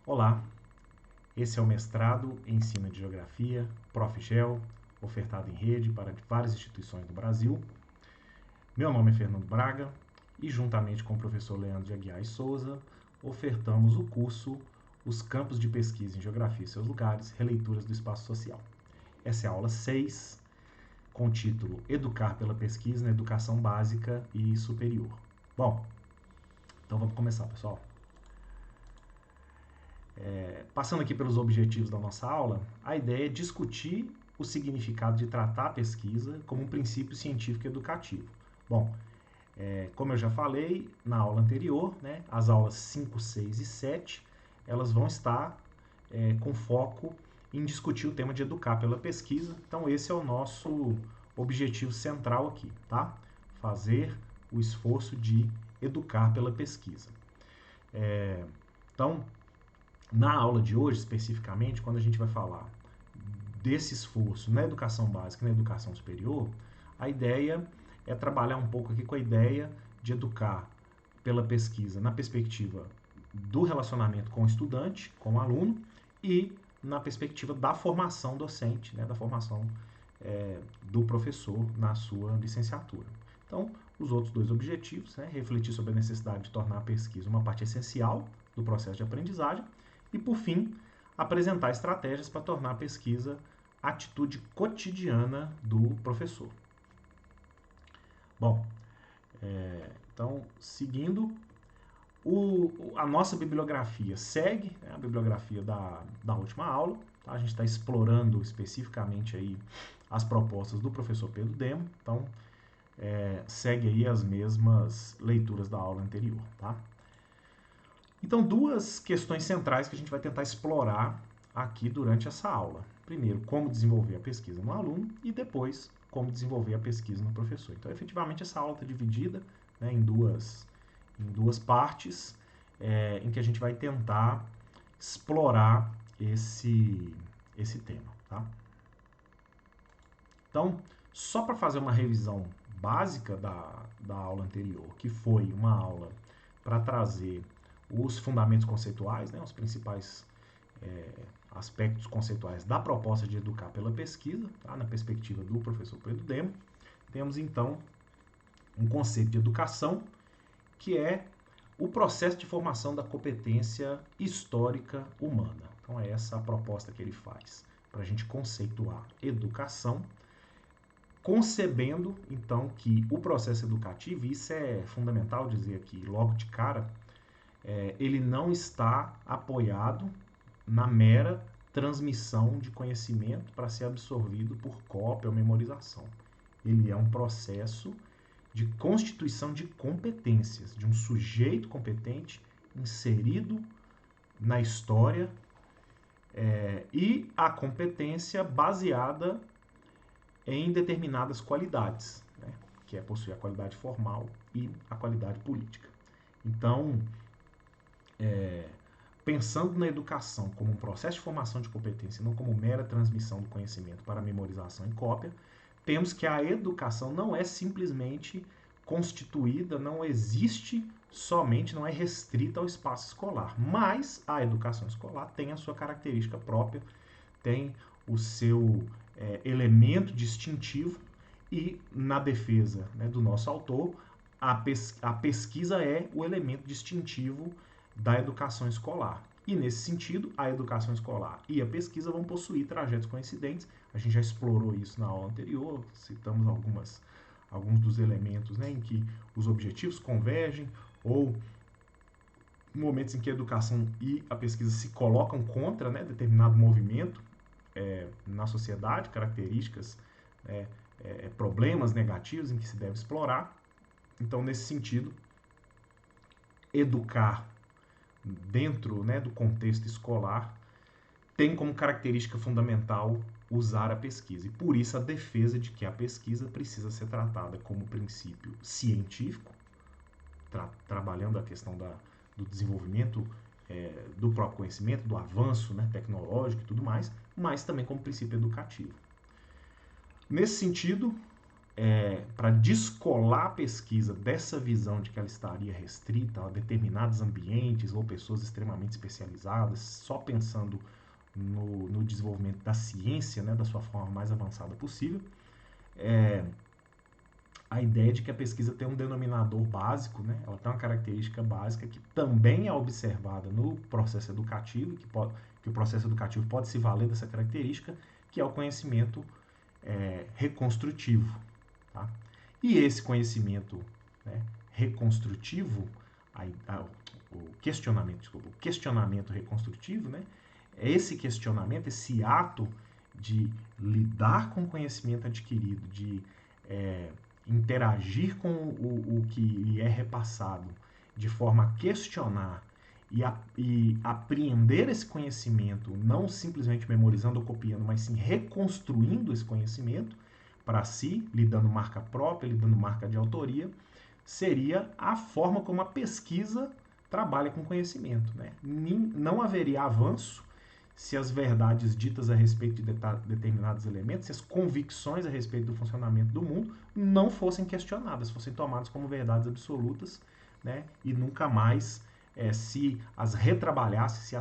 Olá, esse é o mestrado em Ensino de Geografia, ProfGel, ofertado em rede para várias instituições do Brasil. Meu nome é Fernando Braga e, juntamente com o professor Leandro de Aguiar e Souza, ofertamos o curso Os Campos de Pesquisa em Geografia e seus Lugares, Releituras do Espaço Social. Essa é a aula 6, com o título Educar pela Pesquisa na Educação Básica e Superior. Bom, então vamos começar, pessoal. Passando aqui pelos objetivos da nossa aula, a ideia é discutir o significado de tratar a pesquisa como um princípio científico educativo. Bom, como eu já falei na aula anterior, né, as aulas 5, 6 e 7, elas vão estar com foco em discutir o tema de educar pela pesquisa. Então esse é o nosso objetivo central aqui, tá? Fazer o esforço de educar pela pesquisa. Então, na aula de hoje, especificamente, quando a gente vai falar desse esforço na educação básica e na educação superior, a ideia é trabalhar um pouco aqui com a ideia de educar pela pesquisa na perspectiva do relacionamento com o estudante, com o aluno, e na perspectiva da formação docente, né, da formação do professor na sua licenciatura. Então, os outros dois objetivos, né, refletir sobre a necessidade de tornar a pesquisa uma parte essencial do processo de aprendizagem e, por fim, apresentar estratégias para tornar a pesquisa atitude cotidiana do professor. Bom, então, seguindo, a nossa bibliografia segue, né, a bibliografia da última aula. Tá? A gente está explorando especificamente aí as propostas do professor Pedro Demo, então segue aí as mesmas leituras da aula anterior. Tá? Então, duas questões centrais que a gente vai tentar explorar aqui durante essa aula. Primeiro, como desenvolver a pesquisa no aluno e depois, como desenvolver a pesquisa no professor. Então, efetivamente, essa aula está dividida, né, em duas partes, em que a gente vai tentar explorar esse tema. Tá? Então, só para fazer uma revisão básica da aula anterior, que foi uma aula para trazer os fundamentos conceituais, né, os principais aspectos conceituais da proposta de educar pela pesquisa, tá, na perspectiva do professor Pedro Demo. Temos, então, um conceito de educação, que é o processo de formação da competência histórica humana. Então, é essa a proposta que ele faz, para a gente conceituar educação, concebendo, então, que o processo educativo, e isso é fundamental dizer aqui logo de cara, ele não está apoiado na mera transmissão de conhecimento para ser absorvido por cópia ou memorização. Ele é um processo de constituição de competências, de um sujeito competente inserido na história, e a competência baseada em determinadas qualidades, né, que é possuir a qualidade formal e a qualidade política. Então, pensando na educação como um processo de formação de competência, não como mera transmissão do conhecimento para memorização e cópia, temos que a educação não é simplesmente constituída, não existe somente, não é restrita ao espaço escolar, mas a educação escolar tem a sua característica própria, tem o seu elemento distintivo e, na defesa, né, do nosso autor, a pesquisa é o elemento distintivo da educação escolar. E, nesse sentido, a educação escolar e a pesquisa vão possuir trajetos coincidentes. A gente já explorou isso na aula anterior, citamos alguns dos elementos, né, em que os objetivos convergem ou momentos em que a educação e a pesquisa se colocam contra, né, determinado movimento na sociedade, características, problemas negativos em que se deve explorar. Então, nesse sentido, educar dentro, né, do contexto escolar tem como característica fundamental usar a pesquisa. E por isso a defesa de que a pesquisa precisa ser tratada como princípio científico, trabalhando a questão do desenvolvimento do próprio conhecimento, do avanço, né, tecnológico e tudo mais, mas também como princípio educativo. Nesse sentido, para descolar a pesquisa dessa visão de que ela estaria restrita a determinados ambientes ou pessoas extremamente especializadas, só pensando no desenvolvimento da ciência, né, da sua forma mais avançada possível, a ideia de que a pesquisa tem um denominador básico, né, ela tem uma característica básica que também é observada no processo educativo, que o processo educativo pode se valer dessa característica, que é o conhecimento reconstrutivo. Tá? E esse conhecimento, né, reconstrutivo, o questionamento reconstrutivo, né, esse questionamento, esse ato de lidar com o conhecimento adquirido, de interagir com o que lhe é repassado, de forma a questionar e apreender esse conhecimento, não simplesmente memorizando ou copiando, mas sim reconstruindo esse conhecimento para si, lhe dando marca própria, lhe dando marca de autoria, seria a forma como a pesquisa trabalha com conhecimento. Né? Não haveria avanço se as verdades ditas a respeito de determinados elementos, se as convicções a respeito do funcionamento do mundo não fossem questionadas, fossem tomadas como verdades absolutas, né? E nunca mais se as retrabalhasse,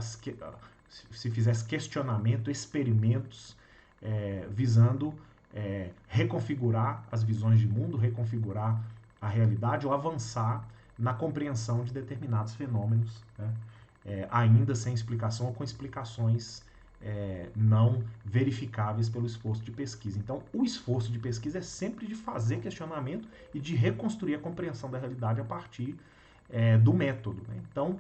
se fizesse questionamento, experimentos visando reconfigurar as visões de mundo, reconfigurar a realidade ou avançar na compreensão de determinados fenômenos, né? Ainda sem explicação ou com explicações não verificáveis pelo esforço de pesquisa. Então, o esforço de pesquisa é sempre de fazer questionamento e de reconstruir a compreensão da realidade a partir do método. Né? Então,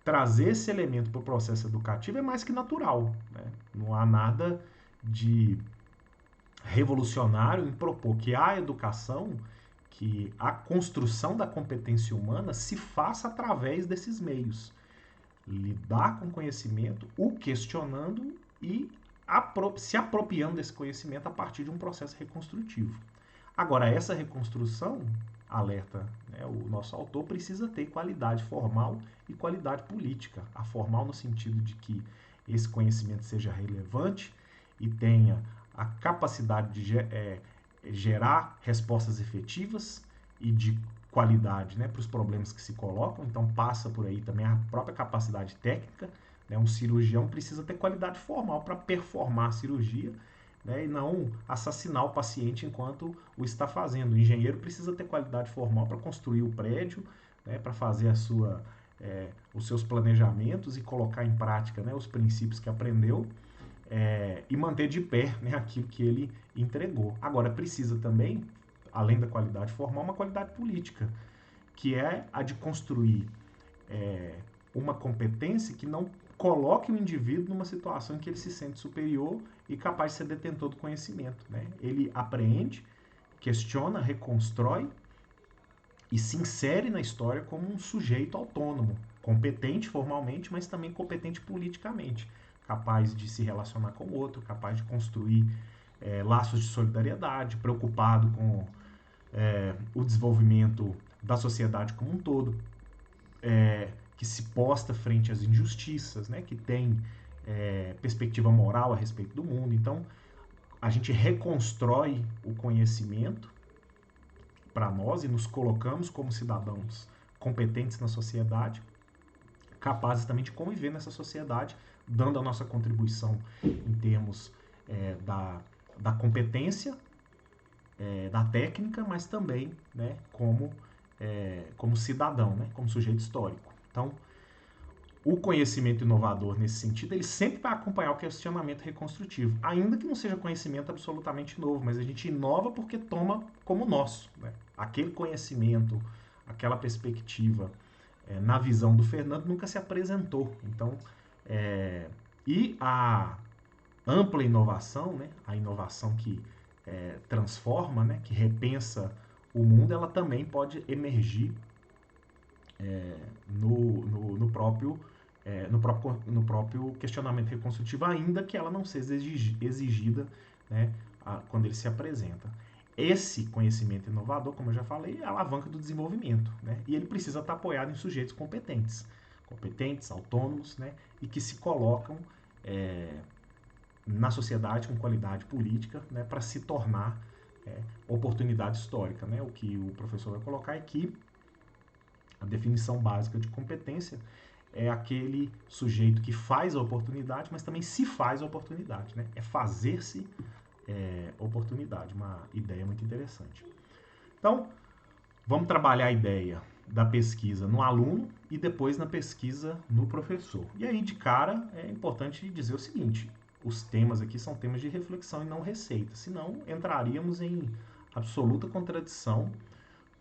trazer esse elemento para o processo educativo é mais que natural. Né? Não há nada de revolucionário em propor que a educação, que a construção da competência humana se faça através desses meios. Lidar com conhecimento, o questionando e se apropriando desse conhecimento a partir de um processo reconstrutivo. Agora, essa reconstrução, alerta, né, o nosso autor, precisa ter qualidade formal e qualidade política. A formal no sentido de que esse conhecimento seja relevante e tenha a capacidade de gerar respostas efetivas e de qualidade, né, para os problemas que se colocam. Então passa por aí também a própria capacidade técnica. Né? Um cirurgião precisa ter qualidade formal para performar a cirurgia, né, e não assassinar o paciente enquanto o está fazendo. O engenheiro precisa ter qualidade formal para construir o prédio, né, para fazer os seus planejamentos e colocar em prática, né, os princípios que aprendeu e manter de pé, né, aquilo que ele entregou. Agora, precisa também, além da qualidade formal, uma qualidade política, que é a de construir uma competência que não coloque o indivíduo numa situação em que ele se sente superior e capaz de ser detentor do conhecimento. Né? Ele apreende, questiona, reconstrói e se insere na história como um sujeito autônomo, competente formalmente, mas também competente politicamente, capaz de se relacionar com o outro, capaz de construir laços de solidariedade, preocupado com o desenvolvimento da sociedade como um todo, que se posta frente às injustiças, né, que tem perspectiva moral a respeito do mundo. Então, a gente reconstrói o conhecimento para nós e nos colocamos como cidadãos competentes na sociedade, capazes também de conviver nessa sociedade, dando a nossa contribuição em termos da competência, da técnica, mas também, né, como cidadão, né, como sujeito histórico. Então, o conhecimento inovador nesse sentido, ele sempre vai acompanhar o questionamento reconstrutivo, ainda que não seja conhecimento absolutamente novo, mas a gente inova porque toma como nosso. Né? Aquele conhecimento, aquela perspectiva, na visão do Fernando, nunca se apresentou. Então, e a ampla inovação, né? A inovação que transforma, né? Que repensa o mundo, ela também pode emergir no próprio questionamento reconstrutivo, ainda que ela não seja exigida, né, quando ele se apresenta. Esse conhecimento inovador, como eu já falei, é a alavanca do desenvolvimento, né, e ele precisa estar apoiado em sujeitos competentes, autônomos, né, e que se colocam na sociedade com qualidade política, né, para se tornar oportunidade histórica, né? O que o professor vai colocar é que a definição básica de competência é aquele sujeito que faz a oportunidade, mas também se faz a oportunidade, né? É fazer-se oportunidade, uma ideia muito interessante. Então, vamos trabalhar a ideia da pesquisa no aluno e depois na pesquisa no professor. E aí, de cara, é importante dizer o seguinte: os temas aqui são temas de reflexão e não receita, senão entraríamos em absoluta contradição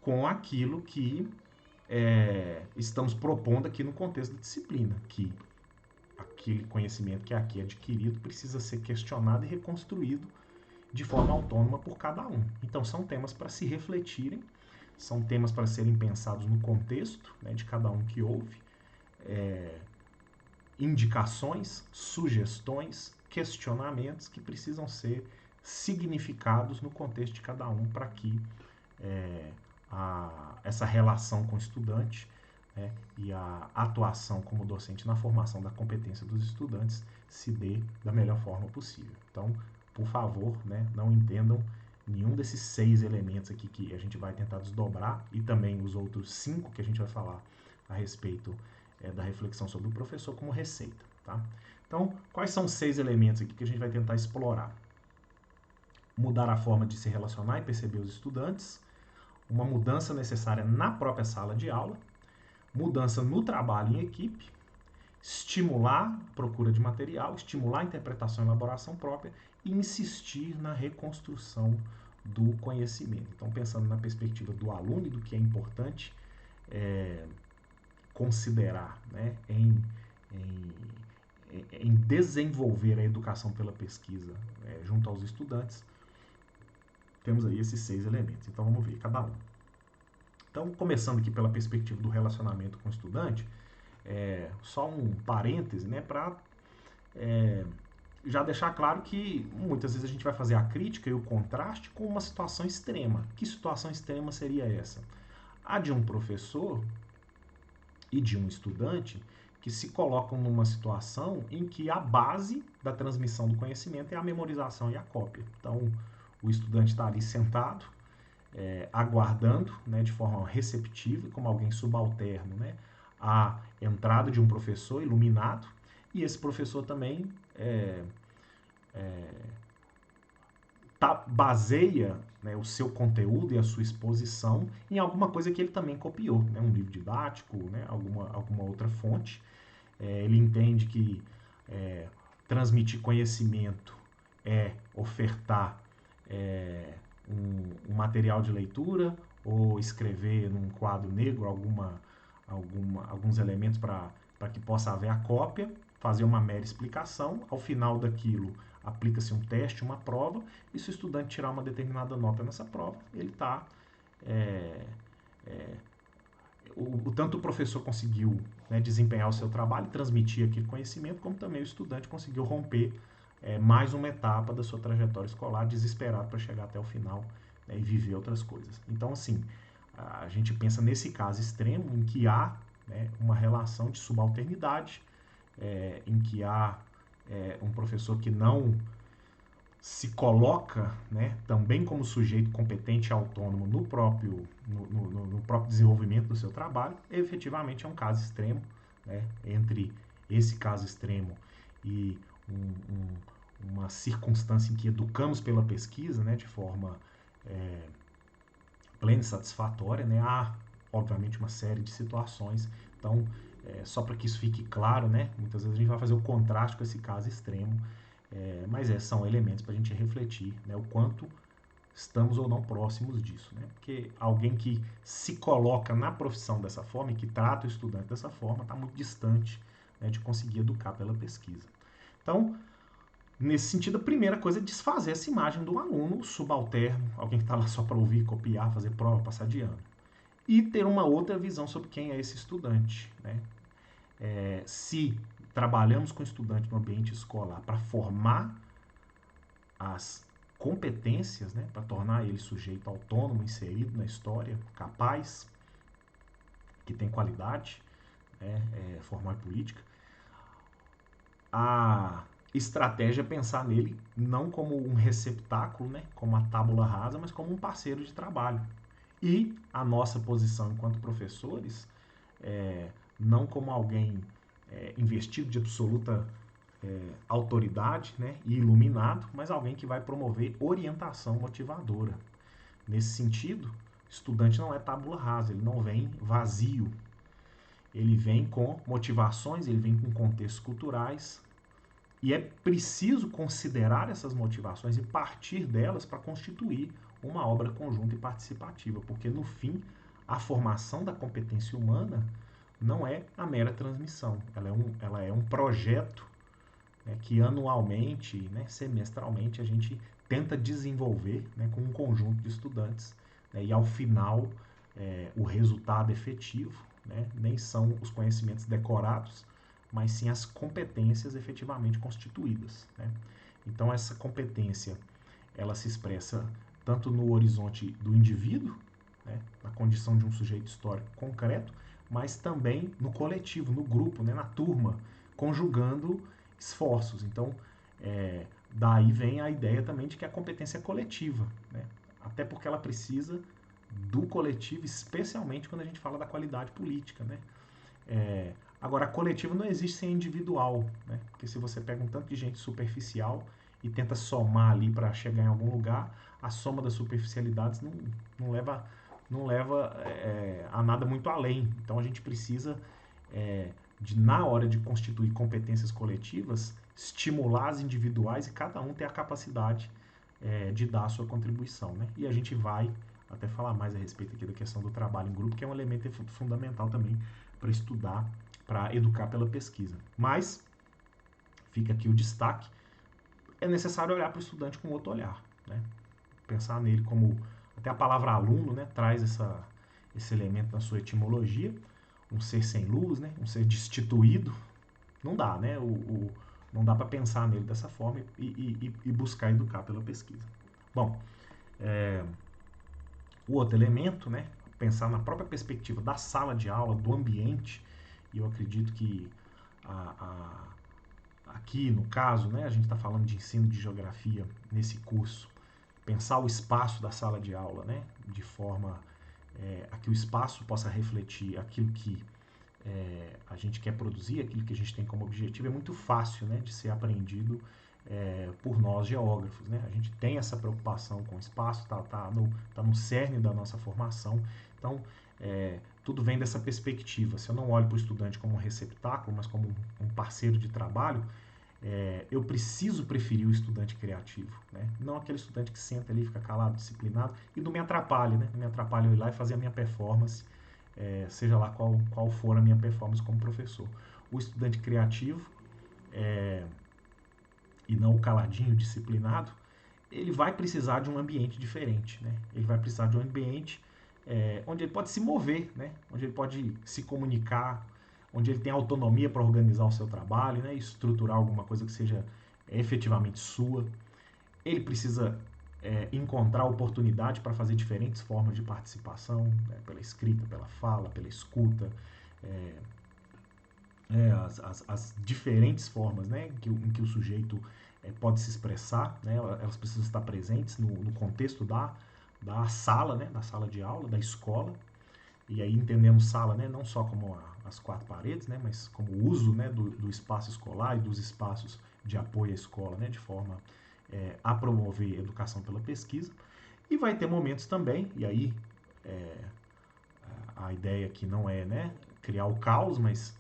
com aquilo que estamos propondo aqui no contexto da disciplina, que aquele conhecimento que aqui é adquirido precisa ser questionado e reconstruído de forma autônoma por cada um. Então, são temas para se refletirem, são temas para serem pensados no contexto, né, de cada um que ouve, indicações, sugestões, questionamentos que precisam ser significados no contexto de cada um para que essa relação com o estudante, né, e a atuação como docente na formação da competência dos estudantes se dê da melhor forma possível. Então, por favor, né, não entendam nenhum desses 6 elementos aqui que a gente vai tentar desdobrar e também os outros 5 que a gente vai falar a respeito da reflexão sobre o professor como receita. Tá? Então, quais são os 6 elementos aqui que a gente vai tentar explorar? Mudar a forma de se relacionar e perceber os estudantes, uma mudança necessária na própria sala de aula, mudança no trabalho em equipe, estimular a procura de material, estimular a interpretação e elaboração própria e insistir na reconstrução do conhecimento. Então, pensando na perspectiva do aluno e do que é importante considerar, né, em desenvolver a educação pela pesquisa junto aos estudantes, temos aí esses 6 elementos. Então, vamos ver cada um. Então, começando aqui pela perspectiva do relacionamento com o estudante, só um parêntese, né, para já deixar claro que muitas vezes a gente vai fazer a crítica e o contraste com uma situação extrema. Que situação extrema seria essa? A de um professor e de um estudante que se colocam numa situação em que a base da transmissão do conhecimento é a memorização e a cópia. Então, o estudante está ali sentado, aguardando, né, de forma receptiva, como alguém subalterno, né, a entrada de um professor iluminado, e esse professor também baseia, né, o seu conteúdo e a sua exposição em alguma coisa que ele também copiou, né, um livro didático, né, alguma outra fonte. Ele entende que transmitir conhecimento é ofertar um material de leitura ou escrever num quadro negro alguns elementos para que possa haver a cópia, fazer uma mera explicação. Ao final daquilo, aplica-se um teste, uma prova, e se o estudante tirar uma determinada nota nessa prova, ele está... tanto o professor conseguiu, né, desempenhar o seu trabalho, transmitir aquele conhecimento, como também o estudante conseguiu romper mais uma etapa da sua trajetória escolar, desesperado para chegar até o final, né, e viver outras coisas. Então, assim, a gente pensa nesse caso extremo em que há, né, uma relação de subalternidade, em que há um professor que não se coloca, né, também como sujeito competente e autônomo no próprio desenvolvimento do seu trabalho, efetivamente é um caso extremo, né, entre esse caso extremo e uma circunstância em que educamos pela pesquisa, né, de forma plena e satisfatória, né, há, obviamente, uma série de situações. Então, só para que isso fique claro, né, muitas vezes a gente vai fazer o contraste com esse caso extremo, mas são elementos para a gente refletir, né, o quanto estamos ou não próximos disso, né? Porque alguém que se coloca na profissão dessa forma e que trata o estudante dessa forma está muito distante, né, de conseguir educar pela pesquisa. Então, nesse sentido, a primeira coisa é desfazer essa imagem do aluno subalterno, alguém que está lá só para ouvir, copiar, fazer prova, passar de ano. E ter uma outra visão sobre quem é esse estudante, né? Se trabalhamos com o estudante no ambiente escolar para formar as competências, né, para tornar ele sujeito autônomo, inserido na história, capaz, que tem qualidade, né, formar política, estratégia é pensar nele não como um receptáculo, né, como a tábula rasa, mas como um parceiro de trabalho. E a nossa posição enquanto professores, não como alguém investido de absoluta autoridade, né, e iluminado, mas alguém que vai promover orientação motivadora. Nesse sentido, estudante não é tábula rasa, ele não vem vazio, ele vem com motivações, ele vem com contextos culturais, e é preciso considerar essas motivações e partir delas para constituir uma obra conjunta e participativa, porque no fim a formação da competência humana não é a mera transmissão, ela é um projeto, né, que anualmente, né, semestralmente, a gente tenta desenvolver, né, com um conjunto de estudantes, né, e ao final o resultado efetivo, né, nem são os conhecimentos decorados, mas sim as competências efetivamente constituídas, né? Então essa competência ela se expressa tanto no horizonte do indivíduo, né, na condição de um sujeito histórico concreto, mas também no coletivo, no grupo, né, na turma, conjugando esforços. Então, daí vem a ideia também de que a competência é coletiva, né? Até porque ela precisa do coletivo, especialmente quando a gente fala da qualidade política, né? Agora, a coletiva não existe sem individual, né? Porque se você pega um tanto de gente superficial e tenta somar ali para chegar em algum lugar, a soma das superficialidades não leva, não leva a nada muito além. Então, a gente precisa, na hora de constituir competências coletivas, estimular as individuais e cada um ter a capacidade de dar a sua contribuição, né? E a gente vai até falar mais a respeito aqui da questão do trabalho em grupo, que é um elemento fundamental também para estudar, para educar pela pesquisa. Mas, fica aqui o destaque, é necessário olhar para o estudante com outro olhar, né? Pensar nele como, até a palavra aluno, né, traz esse elemento na sua etimologia, um ser sem luz, né, um ser destituído, não dá, né? Não dá para pensar nele dessa forma e buscar educar pela pesquisa. Bom, o outro elemento, né, pensar na própria perspectiva da sala de aula, do ambiente, e eu acredito que aqui no caso, né, a gente está falando de ensino de geografia nesse curso, pensar o espaço da sala de aula, né, de forma a que o espaço possa refletir aquilo que a gente quer produzir, aquilo que a gente tem como objetivo, é muito fácil, né, de ser aprendido por nós geógrafos, né? A gente tem essa preocupação com o espaço, tá no cerne da nossa formação. Então, tudo vem dessa perspectiva. Se eu não olho para o estudante como um receptáculo, mas como um parceiro de trabalho, eu preciso preferir o estudante criativo, né? Não aquele estudante que senta ali, fica calado, disciplinado e não me atrapalhe, né? Não me atrapalhe eu ir lá e fazer a minha performance, seja lá qual for a minha performance como professor. O estudante criativo, e não o caladinho disciplinado, ele vai precisar de um ambiente diferente, né? Ele vai precisar de um ambiente onde ele pode se mover, né? Onde ele pode se comunicar, onde ele tem autonomia para organizar o seu trabalho, né? Estruturar alguma coisa que seja efetivamente sua. Ele precisa encontrar oportunidade para fazer diferentes formas de participação, né? Pela escrita, pela fala, pela escuta, as diferentes formas, né, em que o sujeito pode se expressar, né, elas precisam estar presentes no contexto da sala, né, da sala de aula, da escola, e aí entendemos sala, né, não só como as quatro paredes, né, mas como o uso, né, do espaço escolar e dos espaços de apoio à escola, né, de forma a promover educação pela pesquisa. E vai ter momentos também, e aí a ideia aqui não é, né, criar o caos, mas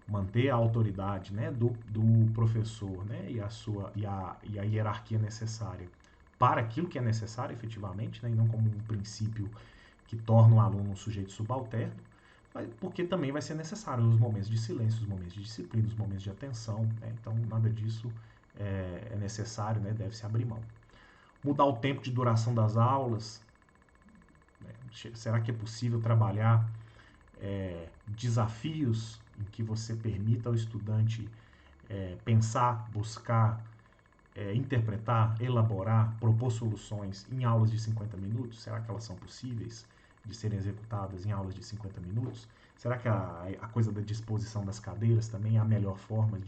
manter a autoridade, né, do professor, né, e a hierarquia necessária para aquilo que é necessário efetivamente, né, e não como um princípio que torna o aluno um sujeito subalterno, porque também vai ser necessário os momentos de silêncio, os momentos de disciplina, os momentos de atenção, né, então nada disso é necessário, né, deve-se abrir mão. Mudar o tempo de duração das aulas, né, será que é possível trabalhar desafios em que você permita ao estudante pensar, buscar, interpretar, elaborar, propor soluções em aulas de 50 minutos? Será que elas são possíveis de serem executadas em aulas de 50 minutos? Será que a coisa da disposição das cadeiras também é a melhor forma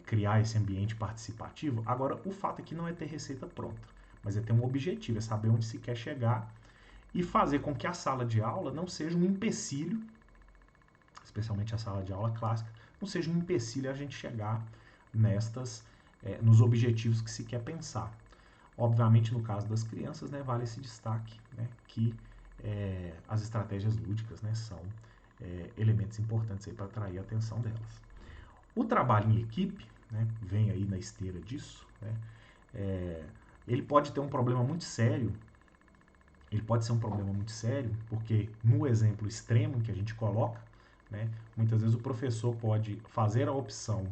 criar esse ambiente participativo. Agora, o fato aqui não é ter receita pronta, mas é ter um objetivo, é saber onde se quer chegar e fazer com que a sala de aula não seja um empecilho, especialmente a sala de aula clássica, não seja um empecilho a gente chegar nos objetivos que se quer pensar. Obviamente, no caso das crianças, né, vale esse destaque, né, que as estratégias lúdicas, né, são elementos importantes para atrair a atenção delas. O trabalho em equipe, né, vem aí na esteira disso, né, ele pode ter um problema muito sério. Ele pode ser um problema muito sério, porque no exemplo extremo que a gente coloca, né, muitas vezes o professor pode fazer a opção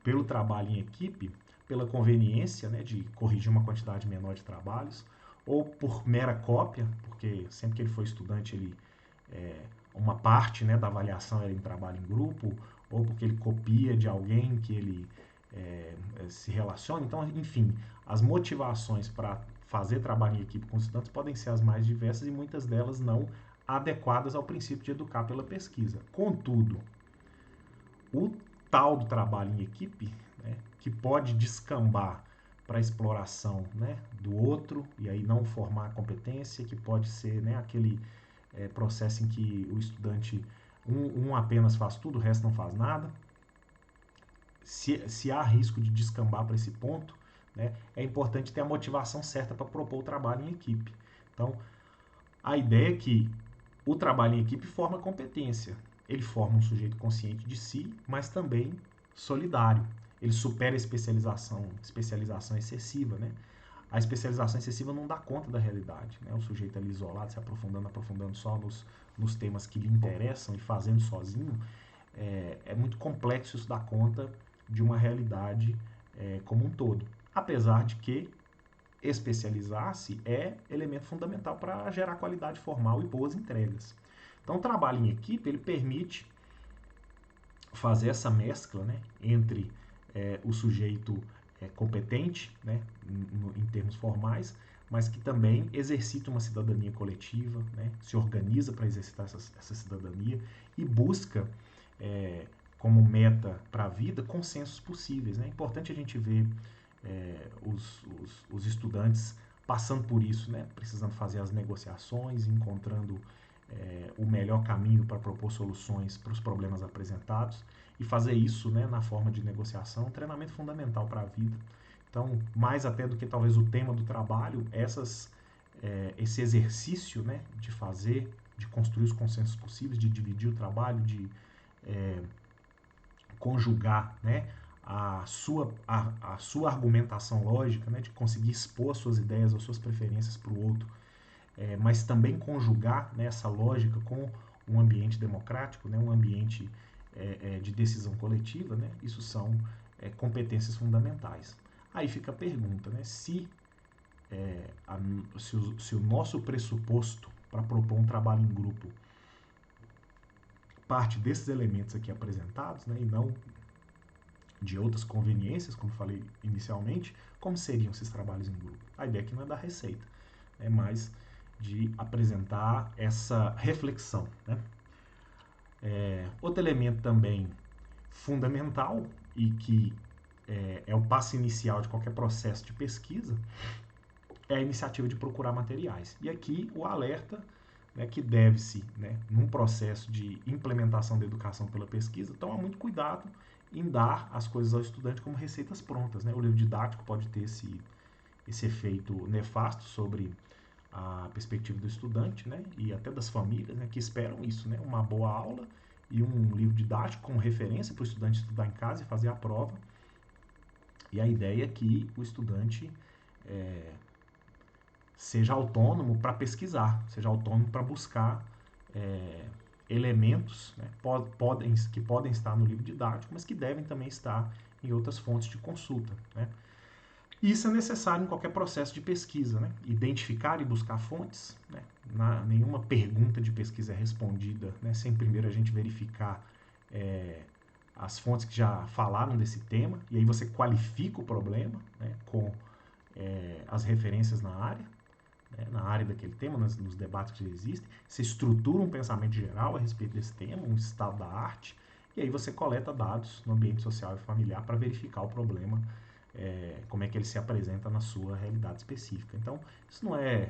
pelo trabalho em equipe, pela conveniência, né, de corrigir uma quantidade menor de trabalhos, ou por mera cópia, porque sempre que ele for estudante, uma parte, né, da avaliação era em trabalho em grupo, ou porque ele copia de alguém que ele se relaciona. Então, enfim, as motivações para fazer trabalho em equipe com os estudantes podem ser as mais diversas e muitas delas não adequadas ao princípio de educar pela pesquisa. Contudo, o tal do trabalho em equipe, né, que pode descambar para a exploração, né, do outro e aí não formar competência, que pode ser, né, aquele processo em que o estudante um apenas faz tudo, o resto não faz nada. Se há risco de descambar para esse ponto, né, é importante ter a motivação certa para propor o trabalho em equipe. Então, a ideia é que o trabalho em equipe forma competência. Ele forma um sujeito consciente de si, mas também solidário. Ele supera a especialização excessiva, né? A especialização excessiva não dá conta da realidade, né? O sujeito ali isolado, se aprofundando só nos temas que lhe interessam e fazendo sozinho, é muito complexo isso dar conta de uma realidade como um todo. Apesar de que especializar-se é elemento fundamental para gerar qualidade formal e boas entregas. Então, o trabalho em equipe ele permite fazer essa mescla, né, entre o sujeito competente, né, em termos formais, mas que também exercita uma cidadania coletiva, né, se organiza para exercitar essa cidadania e busca como meta para a vida consensos possíveis. É importante a gente ver os estudantes passando por isso, né, precisando fazer as negociações, encontrando o melhor caminho para propor soluções para os problemas apresentados e fazer isso, né, na forma de negociação, um treinamento fundamental para a vida. Então, mais até do que talvez o tema do trabalho, esse exercício, né, de fazer, de construir os consensos possíveis, de dividir o trabalho, de conjugar, né, a sua argumentação lógica, né, de conseguir expor as suas ideias, as suas preferências para o outro, mas também conjugar, né, essa lógica com um ambiente democrático, né, um ambiente de decisão coletiva, né, isso são competências fundamentais. Aí fica a pergunta, né, se o nosso pressuposto para propor um trabalho em grupo parte desses elementos aqui apresentados, né, e não de outras conveniências, como falei inicialmente, como seriam esses trabalhos em grupo? A ideia aqui não é dar receita, é mais de apresentar essa reflexão, né? Outro elemento também fundamental e que é o passo inicial de qualquer processo de pesquisa é a iniciativa de procurar materiais. E aqui o alerta, né, que deve-se, né, num processo de implementação da educação pela pesquisa, tomar muito cuidado em dar as coisas ao estudante como receitas prontas, né? O livro didático pode ter esse efeito nefasto sobre a perspectiva do estudante, né, e até das famílias, né, que esperam isso, né, uma boa aula e um livro didático como referência para o estudante estudar em casa e fazer a prova. E a ideia é que o estudante seja autônomo para pesquisar, seja autônomo para buscar elementos, né, que podem estar no livro didático, mas que devem também estar em outras fontes de consulta, né? Isso é necessário em qualquer processo de pesquisa, né? Identificar e buscar fontes, né? Nenhuma pergunta de pesquisa é respondida, né, sem primeiro a gente verificar as fontes que já falaram desse tema, e aí você qualifica o problema, né, com as referências na área, né, na área daquele tema, nos debates que já existem, você estrutura um pensamento geral a respeito desse tema, um estado da arte, E aí você coleta dados no ambiente social e familiar para verificar o problema, como é que ele se apresenta na sua realidade específica. Então, isso não é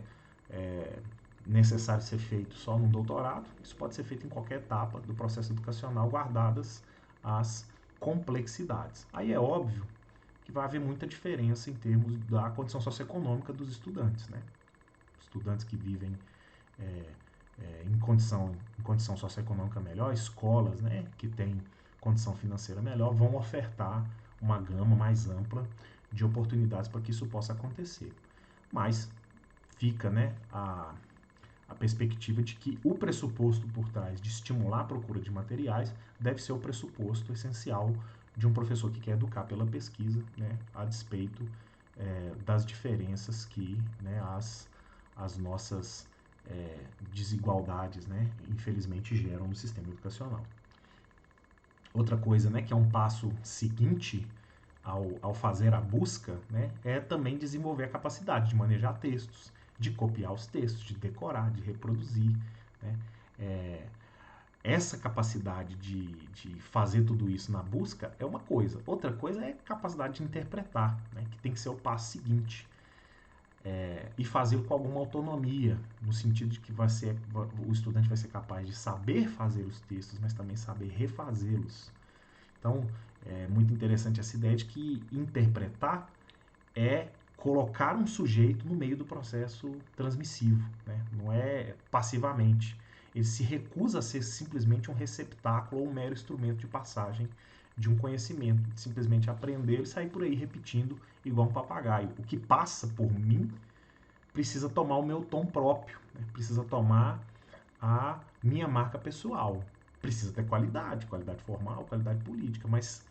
necessário ser feito só no doutorado, isso pode ser feito em qualquer etapa do processo educacional, guardadas as complexidades. Aí é óbvio que vai haver muita diferença em termos da condição socioeconômica dos estudantes, né? Estudantes que vivem é, em condição socioeconômica melhor, escolas, né, que têm condição financeira melhor, vão ofertar uma gama mais ampla de oportunidades para que isso possa acontecer. Mas fica, né, a perspectiva de que o pressuposto por trás de estimular a procura de materiais deve ser o pressuposto essencial de um professor que quer educar pela pesquisa, né, a despeito das diferenças que, né, as nossas desigualdades, né, infelizmente geram no sistema educacional. Outra coisa, né, que é um passo seguinte ao fazer a busca, né, é também desenvolver a capacidade de manejar textos, de copiar os textos, de decorar, de reproduzir, né. Essa capacidade de fazer tudo isso na busca é uma coisa. Outra coisa é a capacidade de interpretar, né, que tem que ser o passo seguinte. E fazer com alguma autonomia, no sentido de que o estudante vai ser capaz de saber fazer os textos, mas também saber refazê-los. Então, é muito interessante essa ideia de que interpretar é colocar um sujeito no meio do processo transmissivo, né? Não é passivamente. Ele se recusa a ser simplesmente um receptáculo ou um mero instrumento de passagem de um conhecimento, simplesmente aprender e sair por aí repetindo igual um papagaio. O que passa por mim precisa tomar o meu tom próprio, né? Precisa tomar a minha marca pessoal. Precisa ter qualidade formal, qualidade política, mas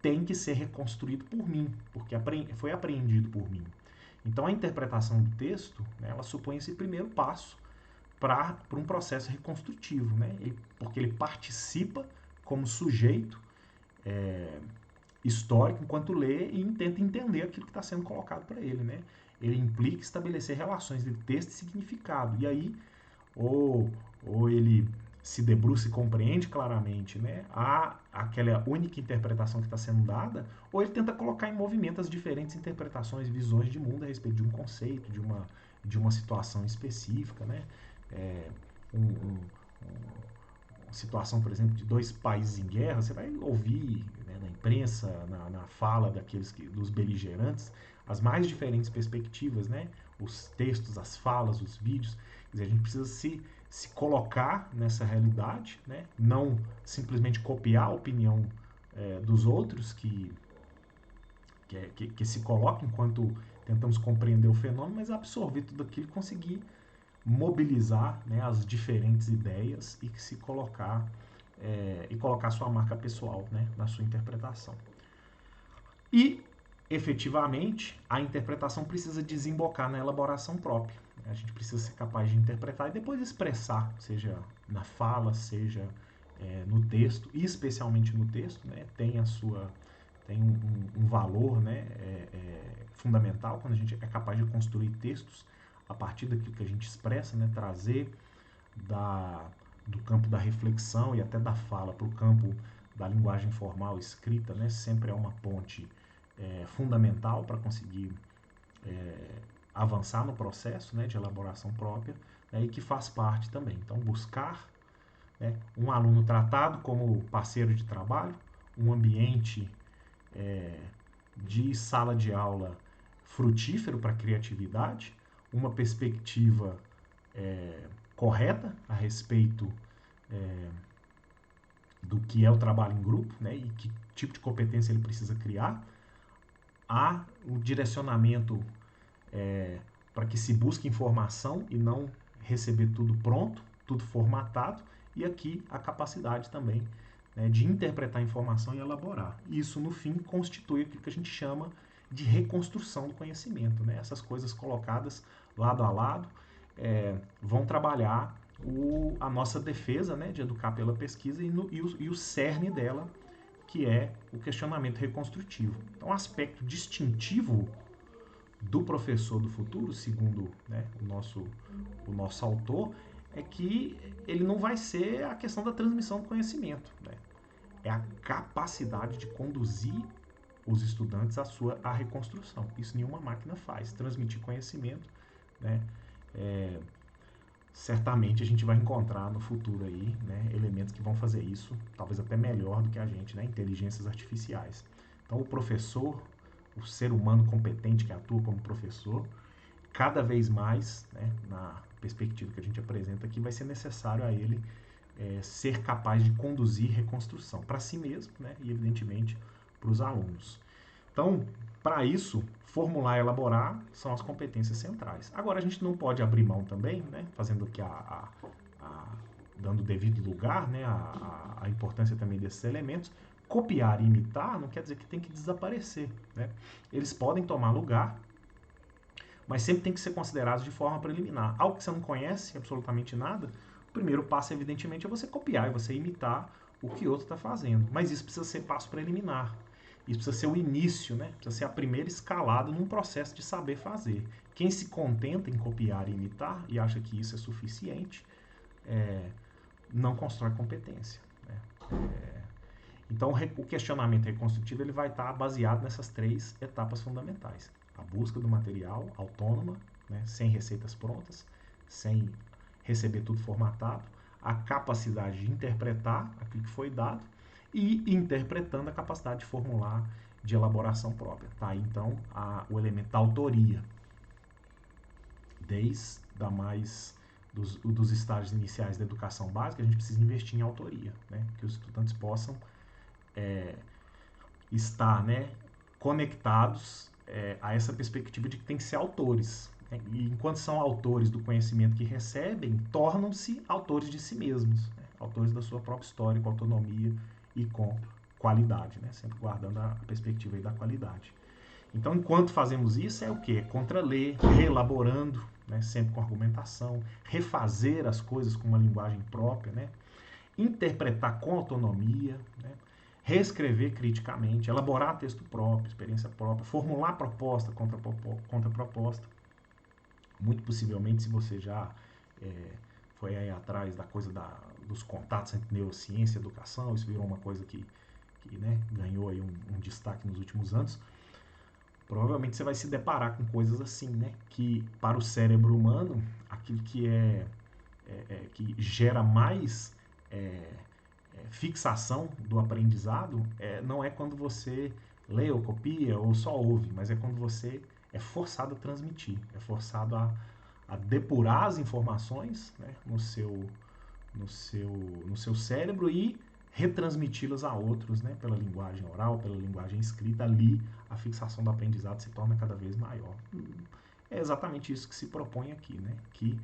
tem que ser reconstruído por mim, porque foi apreendido por mim. Então a interpretação do texto, né, ela supõe esse primeiro passo para um processo reconstrutivo, né? Porque ele participa como sujeito histórico enquanto lê e tenta entender aquilo que está sendo colocado para ele, né? Ele implica estabelecer relações entre texto e significado. E aí, ou ele se debruça e compreende claramente, né, aquela única interpretação que está sendo dada, ou ele tenta colocar em movimento as diferentes interpretações e visões de mundo a respeito de um conceito, de uma situação específica, né? É, um, um, uma situação, por exemplo, de dois países em guerra, você vai ouvir, né, na imprensa, na fala dos beligerantes, as mais diferentes perspectivas, né? Os textos, as falas, os vídeos. Quer dizer, a gente precisa se colocar nessa realidade, né? Não simplesmente copiar a opinião dos outros que se colocam enquanto tentamos compreender o fenômeno, mas absorver tudo aquilo e conseguir mobilizar, né, as diferentes ideias e se colocar e colocar sua marca pessoal, né, na sua interpretação. E, efetivamente, a interpretação precisa desembocar na elaboração própria. A gente precisa ser capaz de interpretar e depois expressar, seja na fala, seja no texto, e especialmente no texto, né, tem um valor, né, fundamental quando a gente é capaz de construir textos a partir daquilo que a gente expressa, né, trazer do campo da reflexão e até da fala para o campo da linguagem formal escrita, né, sempre é uma ponte fundamental para conseguir avançar no processo, né, de elaboração própria, né, e que faz parte também. Então, buscar, né, um aluno tratado como parceiro de trabalho, um ambiente de sala de aula frutífero para a criatividade, uma perspectiva correta a respeito do que é o trabalho em grupo, né, e que tipo de competência ele precisa criar, há o direcionamento para que se busque informação e não receber tudo pronto, tudo formatado, e aqui a capacidade também, né, de interpretar a informação e elaborar. Isso, no fim, constitui aquilo que a gente chama de reconstrução do conhecimento, né? Essas coisas colocadas lado a lado vão trabalhar a nossa defesa, né, de educar pela pesquisa e o cerne dela, que é o questionamento reconstrutivo. Então, um aspecto distintivo do professor do futuro, segundo, né, o nosso autor, é que ele não vai ser a questão da transmissão do conhecimento, né? é a capacidade de conduzir os estudantes à reconstrução. Isso nenhuma máquina faz. Transmitir conhecimento, né? Certamente a gente vai encontrar no futuro aí, né, elementos que vão fazer isso, talvez até melhor do que a gente, né? Inteligências artificiais. Então o professor, o ser humano competente que atua como professor, cada vez mais, né, na perspectiva que a gente apresenta aqui, vai ser necessário a ele ser capaz de conduzir reconstrução para si mesmo, né, e evidentemente para os alunos. Então, para isso, formular e elaborar são as competências centrais. Agora, a gente não pode abrir mão também, né, fazendo aqui dando devido lugar, né, a importância também desses elementos. Copiar e imitar não quer dizer que tem que desaparecer, né? Eles podem tomar lugar, mas sempre tem que ser considerados de forma preliminar. Algo que você não conhece absolutamente nada, o primeiro passo, evidentemente, é você copiar e você imitar o que outro está fazendo. Mas isso precisa ser passo preliminar. Isso precisa ser o início, né? Precisa ser a primeira escalada num processo de saber fazer. Quem se contenta em copiar e imitar e acha que isso é suficiente, não constrói competência, né? Então, o questionamento reconstrutivo ele vai estar baseado nessas 3 etapas fundamentais. A busca do material autônoma, né, sem receitas prontas, sem receber tudo formatado, a capacidade de interpretar aquilo que foi dado e, interpretando, a capacidade de formular, de elaboração própria. Tá aí, então, o elemento da autoria, desde dos estágios iniciais da educação básica, a gente precisa investir em autoria, né, que os estudantes possam estar, né, conectados a essa perspectiva de que tem que ser autores. Né? E enquanto são autores do conhecimento que recebem, tornam-se autores de si mesmos, né? Autores da sua própria história, com autonomia e com qualidade, né? Sempre guardando a perspectiva aí da qualidade. Então, enquanto fazemos isso, é o quê? Contraler, reelaborando, né? Sempre com argumentação, refazer as coisas com uma linguagem própria, né? Interpretar com autonomia, né? Reescrever criticamente, elaborar texto próprio, experiência própria, formular proposta contra proposta. Muito possivelmente, se você já foi aí atrás da coisa dos contatos entre neurociência e educação, isso virou uma coisa que né, ganhou aí um destaque nos últimos anos, provavelmente você vai se deparar com coisas assim, né? Que para o cérebro humano, aquilo que que gera mais fixação do aprendizado não é quando você lê ou copia ou só ouve, mas é quando você é forçado a transmitir, é forçado a depurar as informações, né, no seu cérebro e retransmiti-las a outros, né, pela linguagem oral, pela linguagem escrita. Ali a fixação do aprendizado se torna cada vez maior. É exatamente isso que se propõe aqui, né, que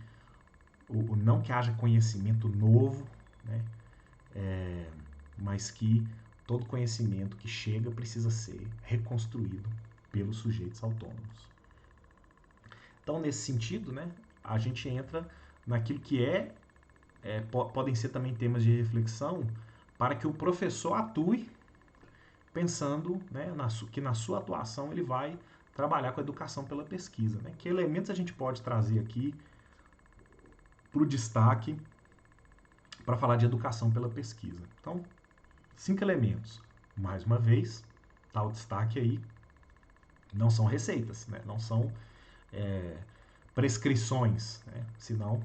não que haja conhecimento novo, né, mas que todo conhecimento que chega precisa ser reconstruído pelos sujeitos autônomos. Então, nesse sentido, né, a gente entra naquilo que podem ser também temas de reflexão para que o professor atue pensando, né, que na sua atuação ele vai trabalhar com a educação pela pesquisa. Né? Que elementos a gente pode trazer aqui para o destaque para falar de educação pela pesquisa? Então, 5 elementos. Mais uma vez, tá o destaque aí, não são receitas, né? Não são prescrições, né? Senão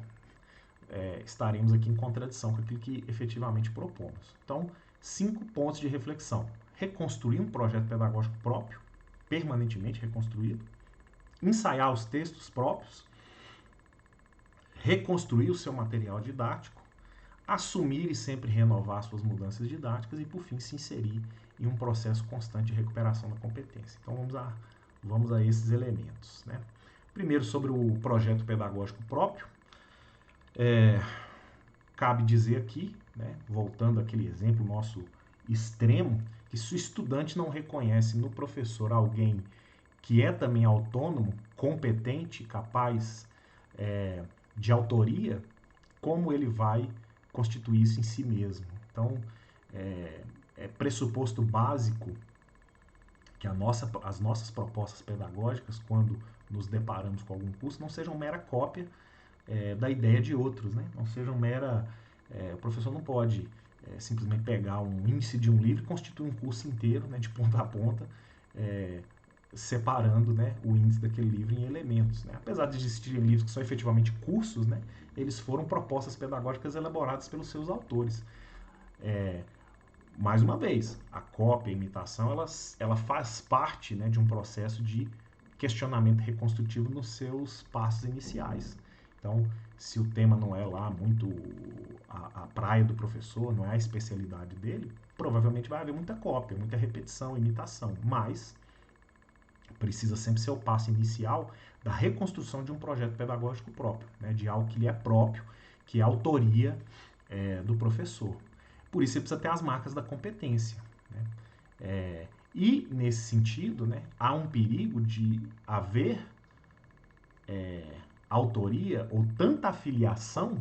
estaremos aqui em contradição com aquilo que efetivamente propomos. Então, 5 pontos de reflexão. Reconstruir um projeto pedagógico próprio, permanentemente reconstruído. Ensaiar os textos próprios. Reconstruir o seu material didático. Assumir e sempre renovar suas mudanças didáticas e, por fim, se inserir em um processo constante de recuperação da competência. Então, vamos a esses elementos. Né? Primeiro, sobre o projeto pedagógico próprio. Cabe dizer aqui, né, voltando àquele exemplo nosso extremo, que se o estudante não reconhece no professor alguém que é também autônomo, competente, capaz de autoria, como ele vai constituir isso em si mesmo? Então, é pressuposto básico que as nossas propostas pedagógicas, quando nos deparamos com algum curso, não sejam mera cópia da ideia de outros, né? Não sejam mera... o professor não pode simplesmente pegar um índice de um livro e constituir um curso inteiro, né, de ponta a ponta, separando, né, o índice daquele livro em elementos, né? Apesar de existirem livros que são efetivamente cursos, né, eles foram propostas pedagógicas elaboradas pelos seus autores. Mais uma vez, a cópia, a imitação, ela faz parte, né, de um processo de questionamento reconstrutivo nos seus passos iniciais. Então, se o tema não é lá muito a praia do professor, não é a especialidade dele, provavelmente vai haver muita cópia, muita repetição, imitação, mas precisa sempre ser o passo inicial da reconstrução de um projeto pedagógico próprio, né, de algo que lhe é próprio, que é a autoria do professor. Por isso você precisa ter as marcas da competência, né? E, nesse sentido, né, há um perigo de haver autoria ou tanta afiliação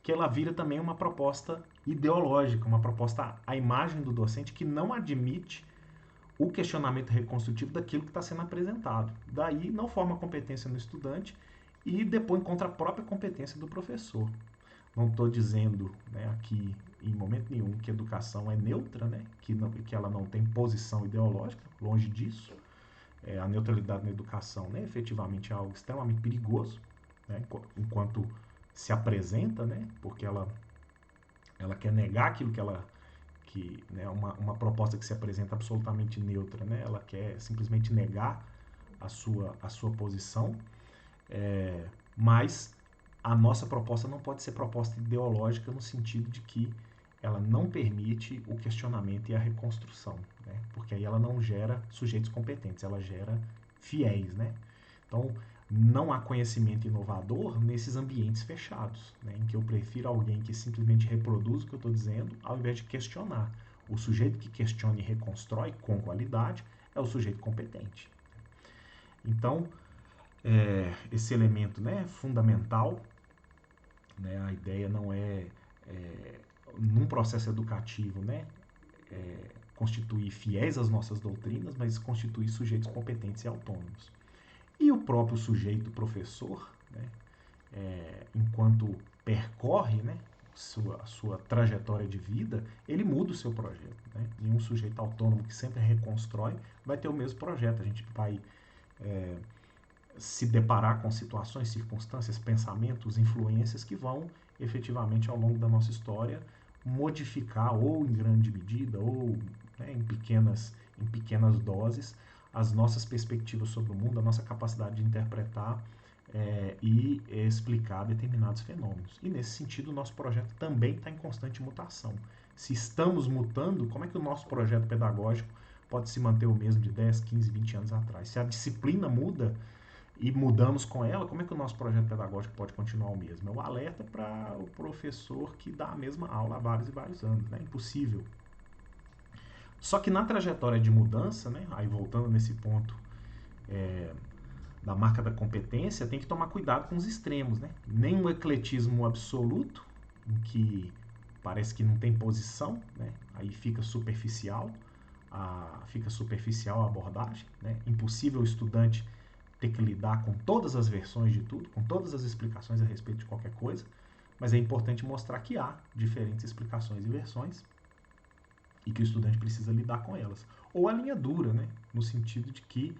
que ela vira também uma proposta ideológica, uma proposta à imagem do docente que não admite o questionamento reconstrutivo daquilo que está sendo apresentado. Daí não forma competência no estudante e depois encontra a própria competência do professor. Não estou dizendo, né, aqui em momento nenhum que a educação é neutra, né, que ela não tem posição ideológica, longe disso. A neutralidade na educação, né, efetivamente é algo extremamente perigoso, né, enquanto se apresenta, né, porque ela quer negar aquilo né, uma proposta que se apresenta absolutamente neutra, né, ela quer simplesmente negar a sua posição, mas a nossa proposta não pode ser proposta ideológica no sentido de que ela não permite o questionamento e a reconstrução, né? Porque aí ela não gera sujeitos competentes, ela gera fiéis, né? Então, não há conhecimento inovador nesses ambientes fechados, né? Em que eu prefiro alguém que simplesmente reproduz o que eu estou dizendo, ao invés de questionar. O sujeito que questiona e reconstrói com qualidade é o sujeito competente. Então, esse elemento, né, fundamental, né, a ideia não num processo educativo, né, constituir fiéis às nossas doutrinas, mas constituir sujeitos competentes e autônomos. E o próprio sujeito professor, né, enquanto percorre, né, sua trajetória de vida, ele muda o seu projeto, né? Nenhum sujeito autônomo que sempre reconstrói vai ter o mesmo projeto. A gente vai se deparar com situações, circunstâncias, pensamentos, influências que vão efetivamente ao longo da nossa história modificar, ou em grande medida, ou, né, em pequenas doses, as nossas perspectivas sobre o mundo, a nossa capacidade de interpretar e explicar determinados fenômenos. E nesse sentido, o nosso projeto também está em constante mutação. Se estamos mutando, como é que o nosso projeto pedagógico pode se manter o mesmo de 10, 15, 20 anos atrás? Se a disciplina muda e mudamos com ela, como é que o nosso projeto pedagógico pode continuar o mesmo? É o alerta para o professor que dá a mesma aula há vários e vários anos, né? Impossível. Só que na trajetória de mudança, né, aí voltando nesse ponto da marca da competência, tem que tomar cuidado com os extremos, né? Nem um ecletismo absoluto, em que parece que não tem posição, né? Aí fica superficial a abordagem, né? Impossível o estudante ter que lidar com todas as versões de tudo, com todas as explicações a respeito de qualquer coisa, mas é importante mostrar que há diferentes explicações e versões e que o estudante precisa lidar com elas. Ou a linha dura, né? No sentido de que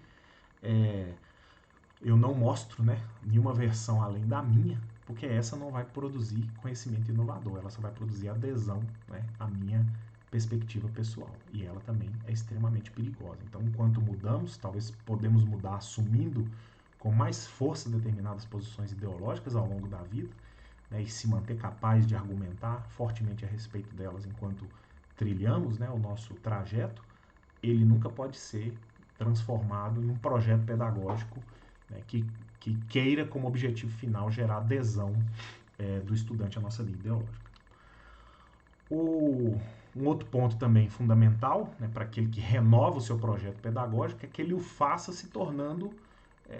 eu não mostro, né, nenhuma versão além da minha, porque essa não vai produzir conhecimento inovador, ela só vai produzir adesão, né, à minha perspectiva pessoal. E ela também é extremamente perigosa. Então, enquanto mudamos, talvez podemos mudar assumindo com mais força determinadas posições ideológicas ao longo da vida, né, e se manter capaz de argumentar fortemente a respeito delas enquanto trilhamos, né, o nosso trajeto, ele nunca pode ser transformado em um projeto pedagógico, né, que queira como objetivo final gerar adesão do estudante à nossa linha ideológica. Um outro ponto também fundamental, né, para aquele que renova o seu projeto pedagógico é que ele o faça se tornando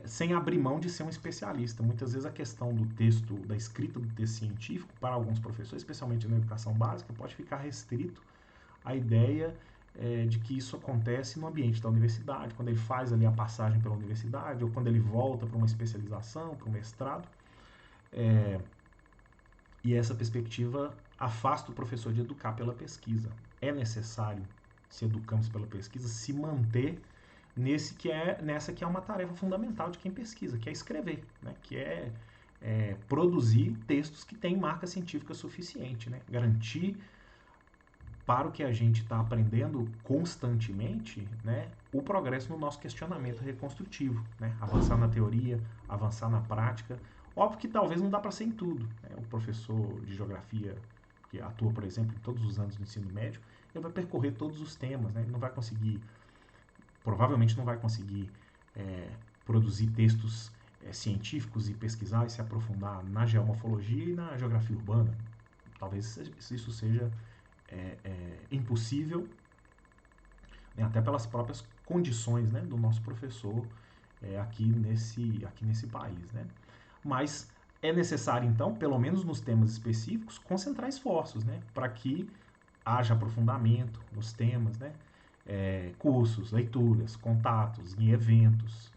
sem abrir mão de ser um especialista. Muitas vezes a questão do texto, da escrita do texto científico, para alguns professores, especialmente na educação básica, pode ficar restrito à ideia de que isso acontece no ambiente da universidade, quando ele faz ali a passagem pela universidade, ou quando ele volta para uma especialização, para um mestrado. E essa perspectiva afasta o professor de educar pela pesquisa. É necessário, se educamos pela pesquisa, se manter nessa que é uma tarefa fundamental de quem pesquisa, que é escrever, né? Que é produzir textos que têm marca científica suficiente, né? Garantir para o que a gente está aprendendo constantemente, né, o progresso no nosso questionamento reconstrutivo, né? Avançar na teoria, avançar na prática. Óbvio que talvez não dá para ser em tudo, né? O professor de geografia que atua, por exemplo, em todos os anos do ensino médio, ele vai percorrer todos os temas, né? Ele não vai conseguir, provavelmente não vai conseguir produzir textos científicos e pesquisar e se aprofundar na geomorfologia e na geografia urbana. Talvez isso seja impossível, né, até pelas próprias condições, né, do nosso professor aqui nesse país, né? Mas é necessário, então, pelo menos nos temas específicos, concentrar esforços, né, para que haja aprofundamento nos temas, né, cursos, leituras, contatos em eventos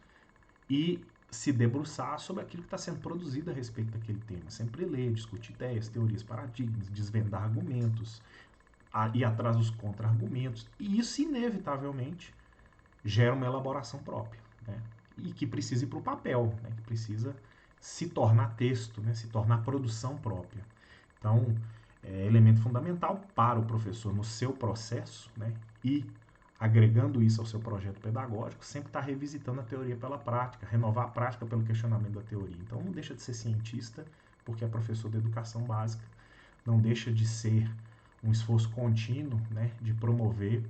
e se debruçar sobre aquilo que está sendo produzido a respeito daquele tema. Sempre ler, discutir ideias, teorias, paradigmas, desvendar argumentos, ir atrás dos contra-argumentos. E isso, inevitavelmente, gera uma elaboração própria, né? E que precisa ir para o papel, né? Que precisa se tornar texto, né? Se tornar produção própria. Então, é elemento fundamental para o professor no seu processo, né? E agregando isso ao seu projeto pedagógico, sempre está revisitando a teoria pela prática, renovar a prática pelo questionamento da teoria. Então, não deixa de ser cientista, porque é professor de educação básica, não deixa de ser um esforço contínuo, né, de promover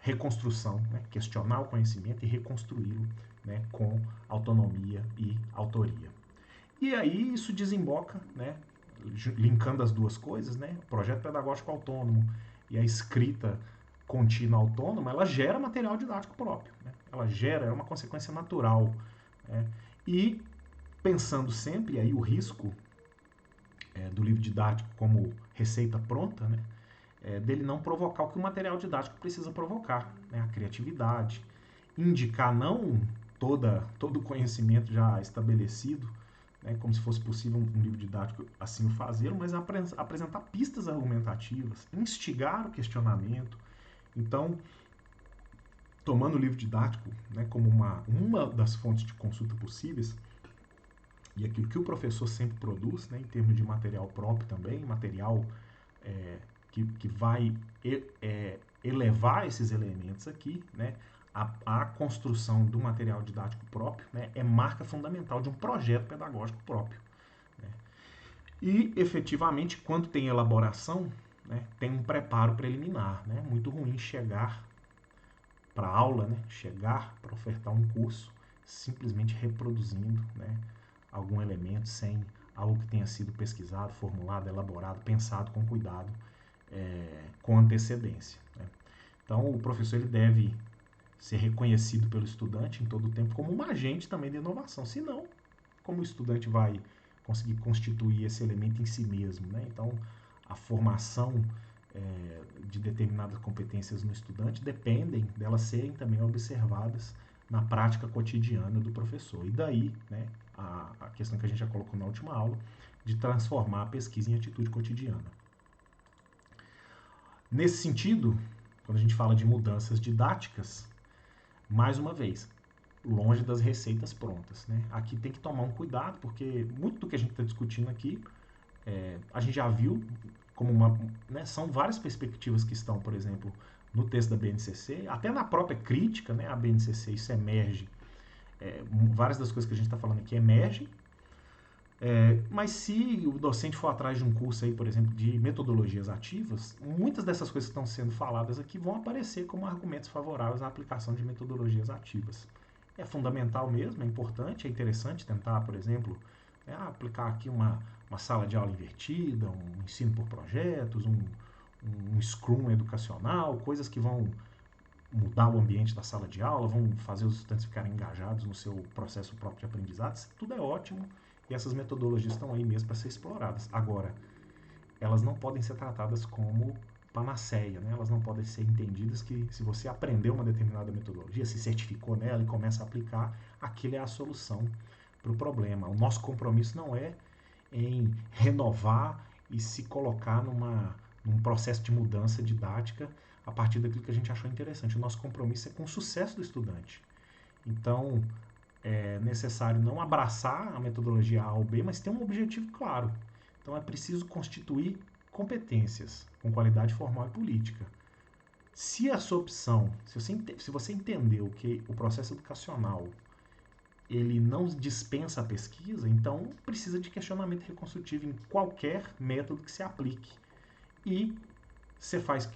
reconstrução, né, questionar o conhecimento e reconstruí-lo, né, com autonomia e autoria. E aí isso desemboca, né, linkando as duas coisas, né, o projeto pedagógico autônomo e a escrita contínua autônoma, ela gera material didático próprio, né? Ela gera, é uma consequência natural, né? E pensando sempre, aí o risco do livro didático como receita pronta, né, dele não provocar o que o material didático precisa provocar, né, a criatividade, indicar não todo o conhecimento já estabelecido, né, como se fosse possível um livro didático assim o fazer, mas apresentar pistas argumentativas, instigar o questionamento. Então, tomando o livro didático, né, como uma das fontes de consulta possíveis, e aquilo que o professor sempre produz, né, em termos de material próprio também, material que vai elevar esses elementos aqui, né, a construção do material didático próprio, né, é marca fundamental de um projeto pedagógico próprio, né. E, efetivamente, quando tem elaboração, né, tem um preparo preliminar, né, muito ruim chegar para a aula, né, chegar para ofertar um curso simplesmente reproduzindo, né, algum elemento sem algo que tenha sido pesquisado, formulado, elaborado, pensado com cuidado, com antecedência, né? Então, o professor ele deve ser reconhecido pelo estudante em todo o tempo como um agente também de inovação. Senão, como o estudante vai conseguir constituir esse elemento em si mesmo, né? Então, a formação de determinadas competências no estudante dependem delas serem também observadas na prática cotidiana do professor. E daí, né, a questão que a gente já colocou na última aula, de transformar a pesquisa em atitude cotidiana. Nesse sentido, quando a gente fala de mudanças didáticas, mais uma vez, longe das receitas prontas, né? Aqui tem que tomar um cuidado, porque muito do que a gente está discutindo aqui, a gente já viu como né, são várias perspectivas que estão, por exemplo, no texto da BNCC, até na própria crítica, né, a BNCC, isso emerge, várias das coisas que a gente está falando aqui emergem, mas se o docente for atrás de um curso aí, por exemplo, de metodologias ativas, muitas dessas coisas que estão sendo faladas aqui vão aparecer como argumentos favoráveis à aplicação de metodologias ativas. É fundamental mesmo, é importante, é interessante tentar, por exemplo, aplicar aqui uma sala de aula invertida, um ensino por projetos, um Scrum educacional, coisas que vão mudar o ambiente da sala de aula, vão fazer os estudantes ficarem engajados no seu processo próprio de aprendizado. Isso tudo é ótimo e essas metodologias estão aí mesmo para ser exploradas. Agora, elas não podem ser tratadas como panaceia, né? Elas não podem ser entendidas que se você aprendeu uma determinada metodologia, se certificou nela e começa a aplicar, aquilo é a solução para o problema. O nosso compromisso não é em renovar, e se colocar num processo de mudança didática a partir daquilo que a gente achou interessante. O nosso compromisso é com o sucesso do estudante. Então, é necessário não abraçar a metodologia A ou B, mas ter um objetivo claro. Então, é preciso constituir competências com qualidade formal e política. Se a sua opção, se você entendeu que o processo educacional ele não dispensa a pesquisa, então precisa de questionamento reconstrutivo em qualquer método que se aplique. E você faz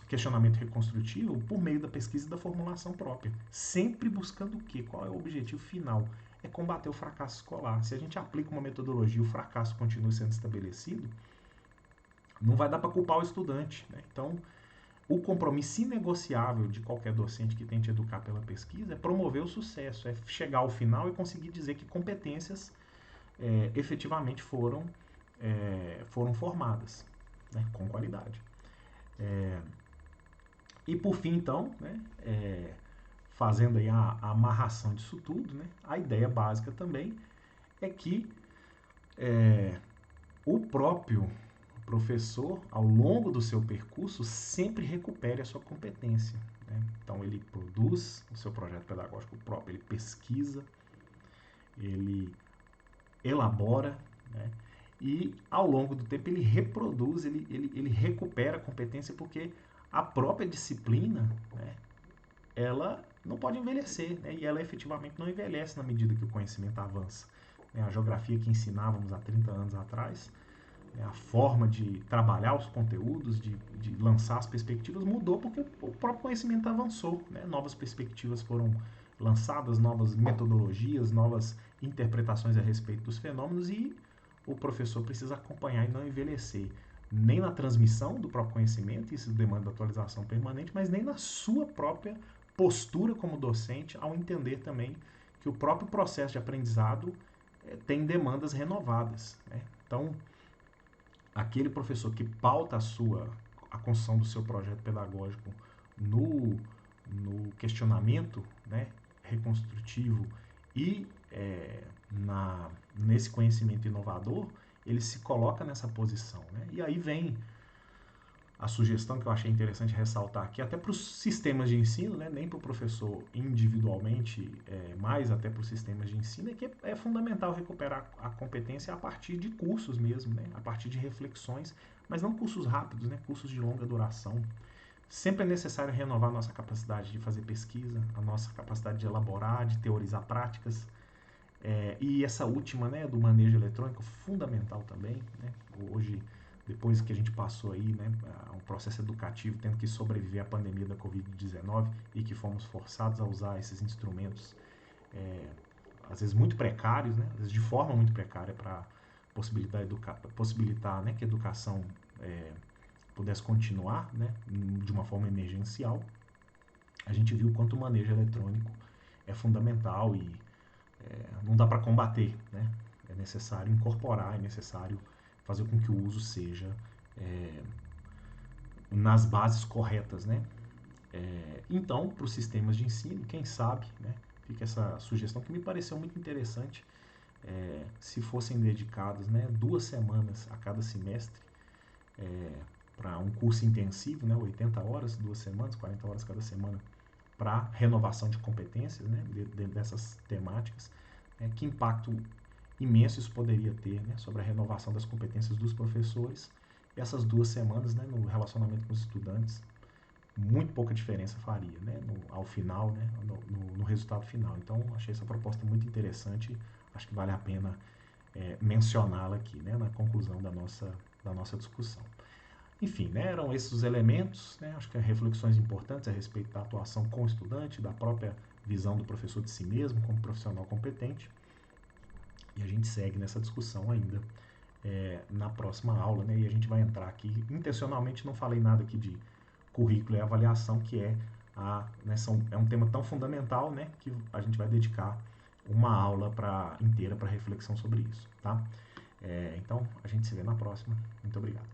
questionamento reconstrutivo por meio da pesquisa e da formulação própria. Sempre buscando o quê? Qual é o objetivo final? É combater o fracasso escolar. Se a gente aplica uma metodologia e o fracasso continua sendo estabelecido, não vai dar para culpar o estudante. Né? Então, o compromisso inegociável de qualquer docente que tente educar pela pesquisa é promover o sucesso, é chegar ao final e conseguir dizer que competências efetivamente foram formadas, né, com qualidade. E por fim, então, né, fazendo aí a amarração disso tudo, né, a ideia básica também é que o próprio professor, ao longo do seu percurso, sempre recupere a sua competência. Né? Então, ele produz o seu projeto pedagógico próprio, ele pesquisa, ele elabora, né? E ao longo do tempo ele reproduz, ele recupera a competência, porque a própria disciplina, né, ela não pode envelhecer, né? E ela efetivamente não envelhece na medida que o conhecimento avança. Né? A geografia que ensinávamos há 30 anos atrás, a forma de trabalhar os conteúdos, de lançar as perspectivas mudou porque o próprio conhecimento avançou. Né? Novas perspectivas foram lançadas, novas metodologias, novas interpretações a respeito dos fenômenos e o professor precisa acompanhar e não envelhecer nem na transmissão do próprio conhecimento, isso demanda atualização permanente, mas nem na sua própria postura como docente, ao entender também que o próprio processo de aprendizado tem demandas renovadas. Né? Então, aquele professor que pauta a construção do seu projeto pedagógico no questionamento, né, reconstrutivo e nesse conhecimento inovador, ele se coloca nessa posição. Né? E aí vem a sugestão que eu achei interessante ressaltar aqui, até para os sistemas de ensino, né, nem para o professor individualmente, mas até para os sistemas de ensino, é que é fundamental recuperar a competência a partir de cursos mesmo, né, a partir de reflexões, mas não cursos rápidos, né, cursos de longa duração. Sempre é necessário renovar a nossa capacidade de fazer pesquisa, a nossa capacidade de elaborar, de teorizar práticas, e essa última, né, do manejo eletrônico, fundamental também. Né? Hoje, depois que a gente passou aí, né, um processo educativo tendo que sobreviver à pandemia da Covid-19 e que fomos forçados a usar esses instrumentos, às vezes muito precários, né, às vezes de forma muito precária para possibilitar, né, que a educação pudesse continuar, né, de uma forma emergencial, a gente viu quanto o manejo eletrônico é fundamental e não dá para combater, né? É necessário incorporar, é necessário fazer com que o uso seja nas bases corretas, né? Então, para os sistemas de ensino, quem sabe, né? Fica essa sugestão que me pareceu muito interessante, se fossem dedicadas, né, 2 semanas a cada semestre para um curso intensivo, né, 80 horas, 2 semanas, 40 horas cada semana, para renovação de competências, né, dessas temáticas, que impacto imenso isso poderia ter, né, sobre a renovação das competências dos professores. E essas 2 semanas, né, no relacionamento com os estudantes, muito pouca diferença faria, né, ao final, né, no resultado final. Então, achei essa proposta muito interessante, acho que vale a pena mencioná-la aqui, né, na conclusão da nossa discussão. Enfim, né, eram esses os elementos, né, acho que reflexões importantes a respeito da atuação com o estudante, da própria visão do professor de si mesmo como profissional competente. E a gente segue nessa discussão ainda na próxima aula, né, e a gente vai entrar aqui, intencionalmente não falei nada aqui de currículo e avaliação, que é um tema tão fundamental, né, que a gente vai dedicar uma aula inteira para reflexão sobre isso, tá? Então, a gente se vê na próxima. Muito obrigado.